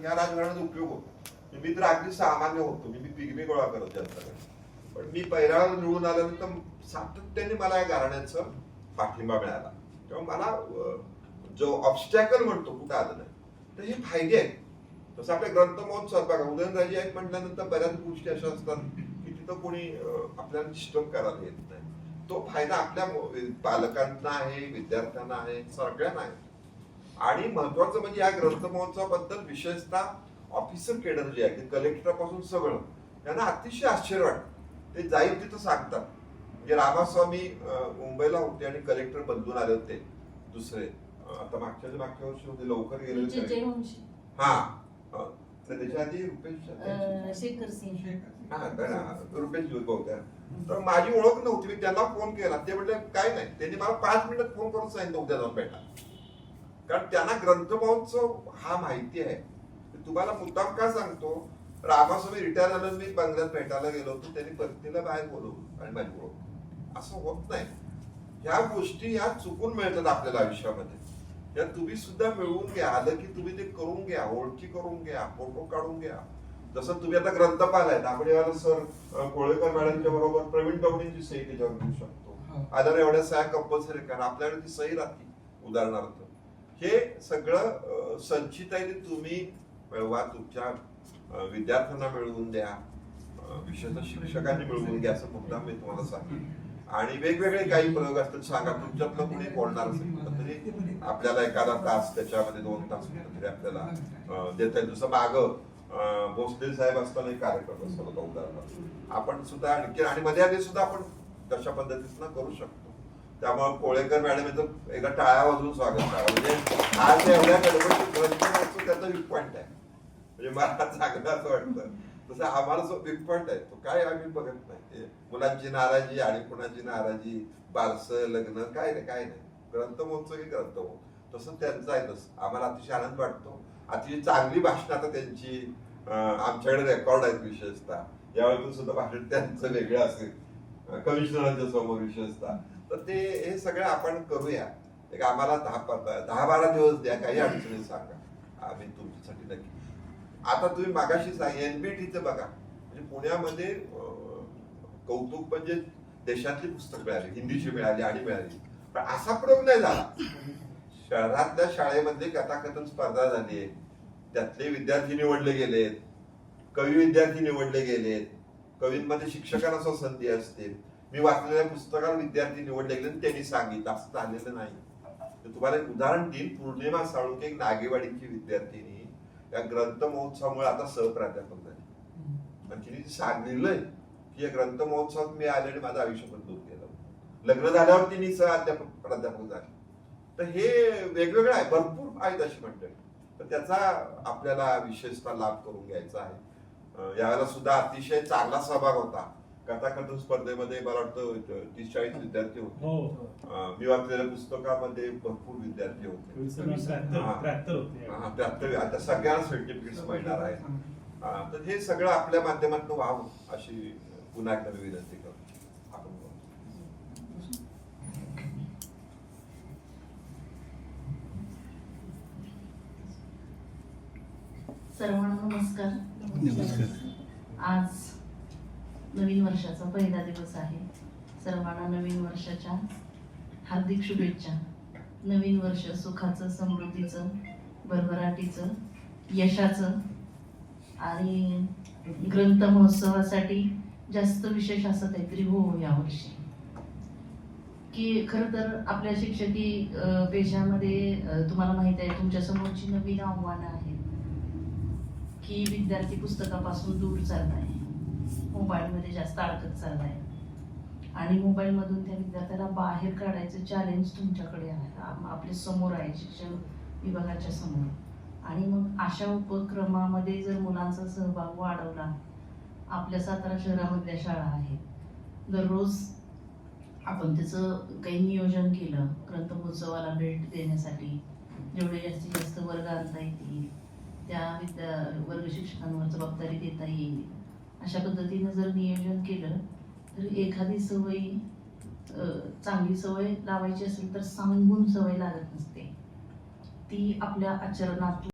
ह्या राजकारणाचा उपयोग होतो. मी तर अगदी सामान्य होतो, मी पिगमी गोळा करत जनताकडे. पण मी पहिला निवडून आल्यानंतर सातत्याने मला या घराण्याचा पाठिंबा मिळाला. तेव्हा मला जो ऑब्स्टॅकल म्हणतो कुठं आलं नाही. तर हे फायदे आहेत. तसं आपल्या ग्रंथ महोत्सवात बघा, उदयनराजे आहेत म्हटल्यानंतर बऱ्याच गोष्टी अशा असतात की तिथं कोणी आपल्याला डिस्टर्ब करायला येत नाही. तो फायदा आपल्या पालकांना आहे, विद्यार्थ्यांना आहे, सगळ्यांना आहे. आणि महत्वाचं म्हणजे या ग्रंथ महोत्सवाबद्दल विशेषतः ऑफिसर केडर जे आहे, कलेक्टर पासून सगळं, त्यांना अतिशय आश्चर्य वाटतं. ते जाईल तिथं सांगतात. म्हणजे रामास्वामी मुंबईला होते आणि कलेक्टर बदलून आले होते दुसरे, आता मागच्या वर्षी होते, लवकर गेले. हा, तर त्याच्या आधी रुपेश शेखर सिंह, रुपेश होत्या. तर माझी ओळख नव्हती, मी त्यांना फोन केला. ते म्हटले काय नाही. त्यांनी मला 5 मिनिटात फोन करून सांगितलं उद्या जाऊन भेटा. कारण त्यांना ग्रंथ महोत्सव हा माहिती आहे. तुम्हाला मुद्दाम का सांगतो, रामास्वामी रिटायर झालं, मी बंगल्यात भेटायला गेलो होतो, त्यांनी पत्नीला बाहेर बोलवलं आणि माझी ओळख. असं होत नाही. ह्या गोष्टी ह्या चुकून मिळतात आपल्याला आयुष्यामध्ये. या तुम्ही सुद्धा मिळवून घ्या. आलं की तुम्ही ते करून घ्या, ओळखी करून घ्या, फोटो काढून घ्या. जसं तुम्ही आता ग्रंथपाल आहेत, दाभडेवाला सर कोळेकर मॅडमच्या बरोबर प्रवीण दवडेंची सही त्याच्यावर घेऊ शकतो. आल्यावर एवढ्या सह्या कंपल्सरी करा, आपल्याकडे ती सही राहते. उदाहरणार्थ हे सगळं संचित आहे, ते तुम्ही मिळवा. तुमच्या विद्यार्थ्यांना मिळवून द्या, विशेषतः शिक्षकांनी मिळवून घ्या, असं मुद्दाम मी तुम्हाला सांगेन. आणि वेगवेगळे काही प्रयोग असतात, सांगा. तुमच्यातलं कोणी बोलणार असेल तरी आपल्याला एखादा तास, त्याच्यामध्ये 2 तास तरी आपल्याला देता येईल. जसं मागं भोसले साहेब असताना एक कार्यक्रम असतो होता उदाहरणार्थ, आपण सुद्धा आणखी आणि मध्ये सुद्धा आपण तशा पद्धतीनं करू शकतो. त्यामुळे कोळेकर मॅडम याचं एकदा टाळ्या वाजवून स्वागत करा. म्हणजे आज एवढ्या गडबडीत त्याचा वीक पॉईंट आहे. म्हणजे मला चांगलं असं वाटतं. तसं आम्हाला जो वीक पॉईंट आहे तो काय आम्ही बघत नाही. मुलांची नाराजी आणि कुणाची नाराजी, बारसं, लग्न, काय नाही. ग्रंथ महोत्सव हे ग्रंथ महोत्सव तसं त्यांचं आहे. तसं आम्हाला अतिशय आनंद वाटतो. अतिशय चांगली भाषण आता त्यांची आमच्याकडे रेकॉर्ड आहेत. विशेषतः यावेळी सुद्धा भाषण त्यांचं वेगळं असेल कमिशनरांच्या समोर विशेषतः. तर ते हे सगळं आपण करूया. एक आम्हाला 10-12 दिवस द्या, काही अडचणी सांगा, आम्ही तुमच्यासाठी नक्की. आता तुम्ही मागाशी सांग NBTचं बघा, म्हणजे पुण्यामध्ये कौतुक म्हणजे देशातली पुस्तक मिळाली, हिंदीची मिळाली आणि मिळाली. पण असा प्रयोग नाही झाला. शहरातल्या शाळेमध्ये कथाकथन स्पर्धा झाली आहे, त्यातले विद्यार्थी निवडले गेलेत, कवी विद्यार्थी निवडले गेलेत, कवींमध्ये शिक्षकांना संधी असते. मी वाचलेल्या पुस्तकाला विद्यार्थी निवडले गेले, त्यांनी सांगितलं. असं झालेलं नाही. तर तुम्हाला एक उदाहरण देईल. पूर्णिमा साळुंके, एक नागेवाडीची विद्यार्थिनी, या ग्रंथ महोत्सवामुळे आता सहप्राध्यापक झाली. आणि तिने सांगितलंय की या ग्रंथ महोत्सवात मी आले आणि माझं आयुष्य बदलून गेलं. लग्न झाल्यावर तिने प्राध्यापक झाली. तर हे वेगवेगळं आहे, भरपूर आहेत अशी मंडळी. तर त्याचा आपल्याला विशेषतः लाभ करून घ्यायचा आहे. यावेळेला सुद्धा अतिशय चांगला सहभाग होता. कथाकथन स्पर्धेमध्ये मला वाटतं 30-40 विद्यार्थी होते. मी वाचलेल्या पुस्तकामध्ये भरपूर विद्यार्थी होते. 73. आता सगळ्यांना सर्टिफिकेट्स मिळणार आहे. तर हे सगळं आपल्या माध्यमातून व्हावं अशी पुन्हा एकदा विनंती करतो. आपण सर्वांना नमस्कार. आज नवीन वर्षाचा पहिला दिवस आहे. सर्वांना नवीन वर्षाच्या हार्दिक शुभेच्छा. नवीन वर्ष सुखाचं, समृद्धीचं, भरभराटीचं, यशाचं आणि ग्रंथ महोत्सवासाठी जास्त विशेष असं काहीतरी हो यावर्षी. की खरं तर आपल्या शिक्षकी पेशामध्ये तुम्हाला माहित आहे, तुमच्या समोरची नवीन आव्हानं आहेत की विद्यार्थी पुस्तकापासून दूर चालत आहे, मोबाईलमध्ये जास्त अडकत चाललाय आणि मोबाईलमधून त्या विद्यार्थ्याला बाहेर काढायचं चॅलेंज तुमच्याकडे आहे, आपल्या समोर आहे, शिक्षण विभागाच्या समोर. आणि मग अशा उपक्रमामध्ये जर मुलांचा सहभाग वाढवला, आपल्या सातारा शहरामधल्या शाळा आहेत, दररोज आपण त्याचं काही नियोजन केलं, ग्रंथ महोत्सवाला भेट देण्यासाठी जेवढे जास्तीत जास्त वर्ग आणता येतील, त्या वर्ग शिक्षकांवर जबाबदारी देता येईल, अशा पद्धतीनं जर नियोजन केलं तर एखादी सवय, चांगली सवय लावायची असेल तर सांगून सवय लागत नसते, ती आपल्या आचरणात